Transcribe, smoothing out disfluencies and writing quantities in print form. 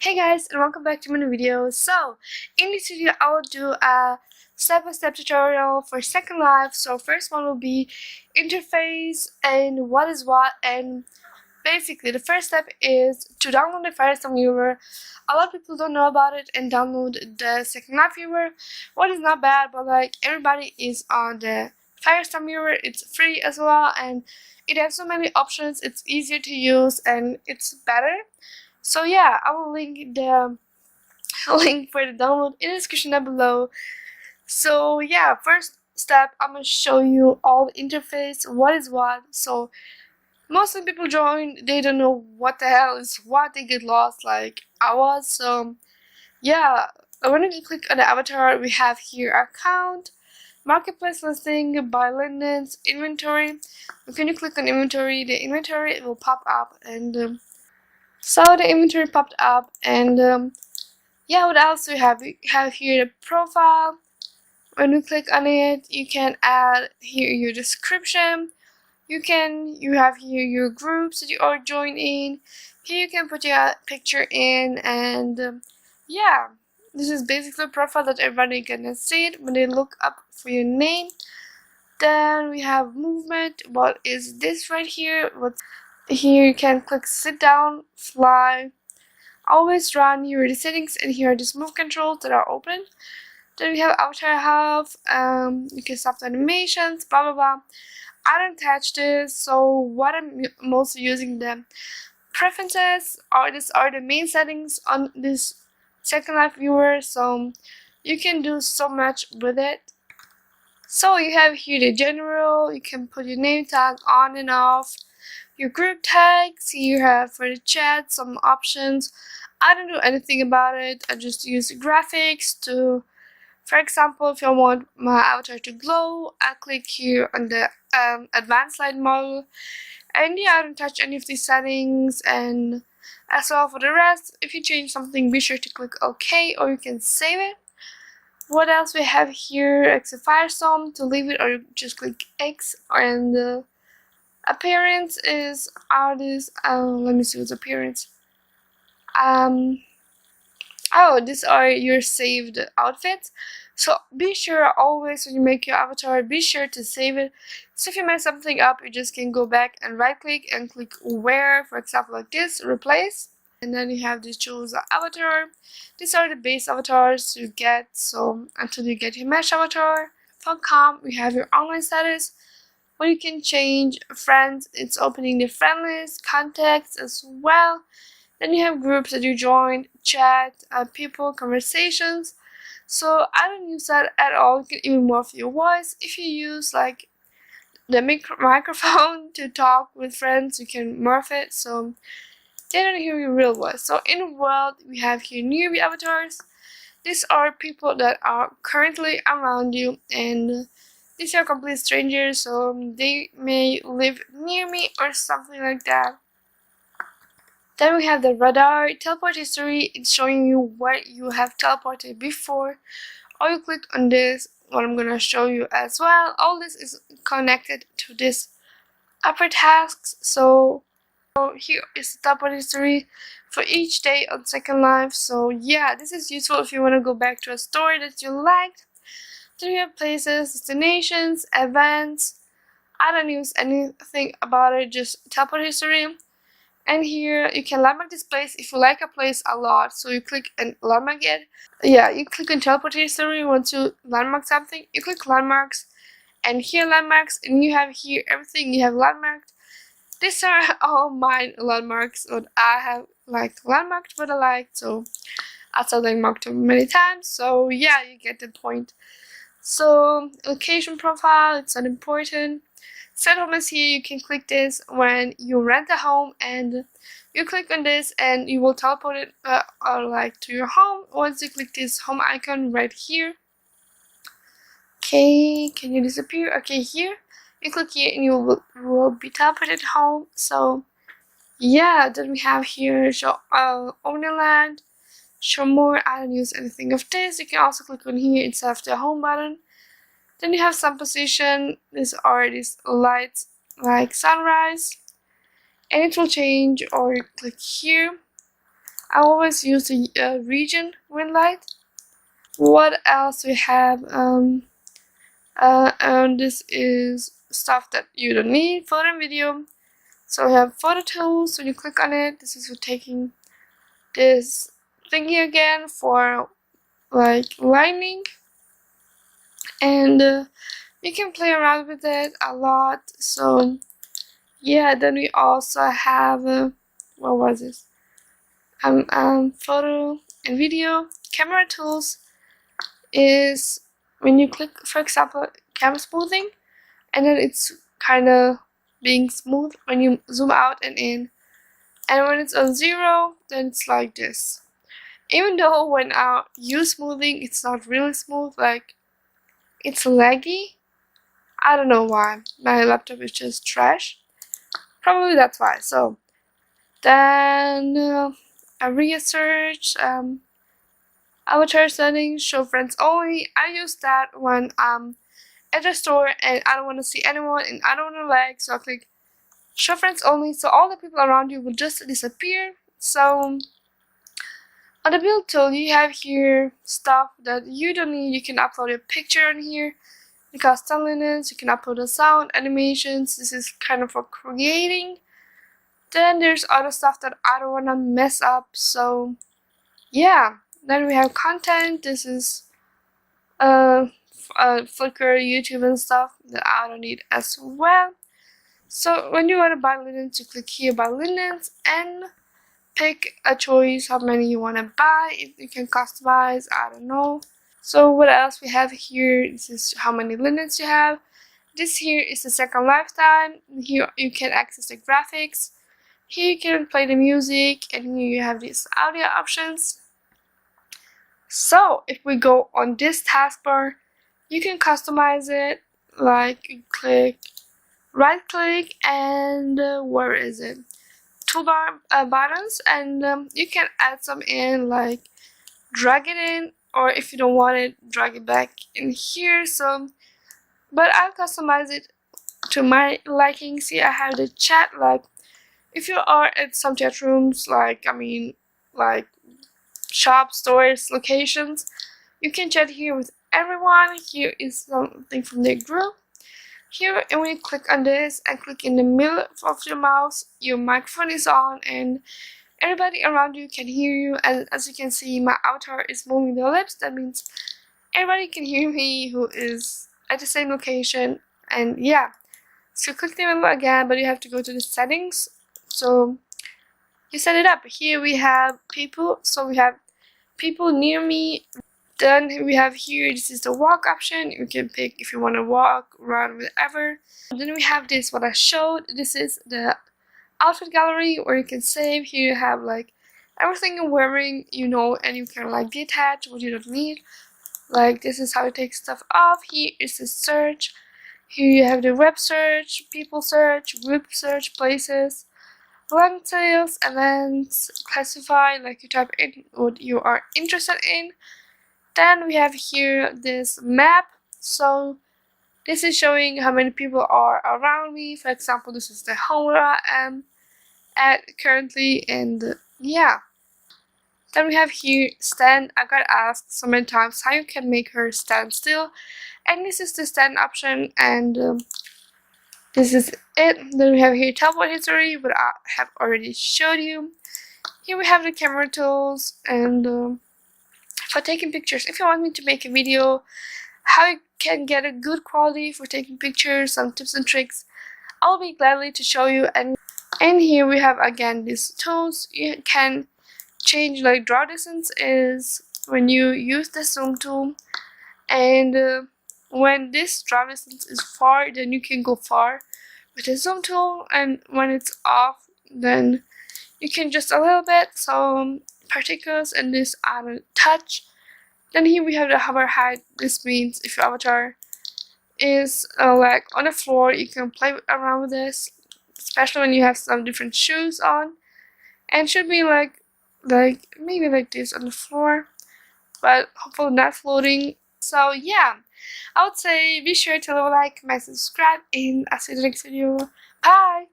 Hey guys, and welcome back to my new video. So, in this video, I will do a step-by-step tutorial for Second Life. So, first one will be interface and what is what. And basically, the first step is to download the Firestorm viewer. A lot of people don't know about it and download the Second Life viewer. What is not bad, but like everybody is on the Firestorm viewer. It's free as well, and it has so many options. It's easier to use and it's better. So yeah, I will link the link for the download in the description down below. So yeah, first step, I'm gonna show you all the interface, what is what. So most of the people join, they don't know what the hell is what, they get lost like I was. So yeah, when you click on the avatar, we have here account, marketplace listing, buy linens, inventory. When you click on inventory, the inventory will pop up, and so the inventory popped up, and yeah, what else do we have? We have here the profile. When you click on it, you can add here your description. You have here your groups that you are joined in. Here you can put your picture in, and yeah, this is basically a profile that everybody can see it when they look up for your name. Then we have movement. What is this right here? Here you can click sit down, fly, always run. Here are the settings, and here are the move controls that are open. Then we have avatar health. You can stop the animations, blah blah blah. I don't touch this, so what I'm mostly using the preferences, or these are the main settings on this Second Life viewer. So you can do so much with it. So you have here the general. You can put your name tag on and off. Your group tags. You have for the chat some options. I don't do anything about it. I just use graphics to, for example, if I want my avatar to glow, I click here on the advanced light model, and yeah, I don't touch any of these settings. And as well for the rest, if you change something, be sure to click OK, or you can save it. What else we have here? Exit Firestorm to leave it, or just click X. And the appearance is artist. Let me see what's appearance. Oh, these are your saved outfits. So be sure always when you make your avatar, be sure to save it. So if you mess something up, you just can go back and right click and click where, for example like this, replace. And then you have this choose avatar. These are the base avatars you get, so until you get your mesh avatar. For com, we have your online status, where you can change friends. It's opening the friend list, contacts as well. Then you have groups that you join, chat, people, conversations. So I don't use that at all. You can even morph your voice. If you use like the microphone to talk with friends, you can morph it so they don't hear your real voice. So in the world, we have here newbie avatars. These are people that are currently around you, and these are complete strangers, so they may live near me or something like that. Then we have the radar, teleport history. It's showing you where you have teleported before. Or you click on this, what I'm gonna show you as well. All this is connected to this upper tasks. So here is the teleport history for each day on Second Life. So yeah, this is useful if you want to go back to a story that you liked. Then we have places, destinations, events. I don't use anything about it, just teleport history. And here you can landmark this place if you like a place a lot. So you click and landmark it. Yeah, you click on teleport history. Once you landmark something, you click landmarks, and here landmarks, and you have here everything you have landmarked. These are all mine landmarks, what I have like landmarked, what I liked. So I saw landmarked them many times. So yeah, you get the point. So location profile, it's not important. Settlements here, you can click this when you rent a home, and you click on this and you will teleport it like to your home once you click this home icon right here. Okay, can you disappear? Okay, here you click here and you will be teleported home. So yeah, then we have here show owner land, show more. I don't use anything of this. You can also click on here instead of the home button. Then you have sun position. These are these lights like sunrise, and it will change, or you click here. I always use the region wind light. What else we have? And this is stuff that you don't need, photo and video. So we have photo tools. When you click on it, this is for taking this thingy again for like lining, and you can play around with it a lot. So yeah, then we also have what was this? Photo and video. Camera tools is when you click, for example, camera smoothing, and then it's kind of being smooth when you zoom out and in. And when it's on 0, then it's like this. Even though when I use smoothing, it's not really smooth, like it's laggy. I don't know why. My laptop is just trash. Probably that's why. So then area search, avatar settings, show friends only. I use that when I'm at the store and I don't want to see anyone and I don't want to lag, so I click show friends only, so all the people around you will just disappear. So on the build tool, you have here stuff that you don't need. You can upload a picture on here, the custom linens, you can upload a sound, animations. This is kind of for creating. Then there's other stuff that I don't want to mess up, so yeah. Then we have content. This is Flickr, YouTube and stuff that I don't need as well. So when you want to buy linens, you click here buy linens and pick a choice how many you want to buy. You can customize, I don't know. So what else we have here? This is how many linens you have. This here is the second lifetime. Here you can access the graphics. Here you can play the music, and here you have these audio options. So if we go on this taskbar, you can customize it. Like you click right click and where is it? Toolbar buttons, and you can add some in, like drag it in, or if you don't want it, drag it back in here. So, but I'll customize it to my liking. See, I have the chat, like if you are at some chat rooms, like like shops, stores, locations, you can chat here with everyone. Here is something from the group. Here, and when you click on this and click in the middle of your mouse, your microphone is on and everybody around you can hear you. And as you can see, my avatar is moving the lips. That means everybody can hear me who is at the same location. And yeah, so click the middle again, but you have to go to the settings. So you set it up. Here we have people. So we have people near me. Then we have here, this is the walk option. You can pick if you want to walk, run, whatever. Then we have this, what I showed. This is the outfit gallery where you can save. Here you have like everything you're wearing, you know, and you can like detach what you don't need. Like this is how you take stuff off. Here is the search. Here you have the web search, people search, group search, places, long tails, events, classify, like you type in what you are interested in. Then we have here this map. So this is showing how many people are around me. For example, this is the home where I am at currently, and yeah. Then we have here stand. I got asked so many times how you can make her stand still, and this is the stand option, and this is it. Then we have here teleport history, but I have already showed you. Here we have the camera tools, and for taking pictures. If you want me to make a video how you can get a good quality for taking pictures, some tips and tricks, I'll be gladly to show you. And here we have again these tools. You can change, like draw distance is when you use the zoom tool, and when this draw distance is far, then you can go far with the zoom tool, and when it's off, then you can just a little bit. So particles and this added touch. Then here we have the hover height. This means if your avatar is like on the floor, you can play around with this, especially when you have some different shoes on, and should be like maybe like this on the floor, but hopefully not floating. So yeah, I would say be sure to leave a like, comment, subscribe, and I'll see you in the next video. Bye!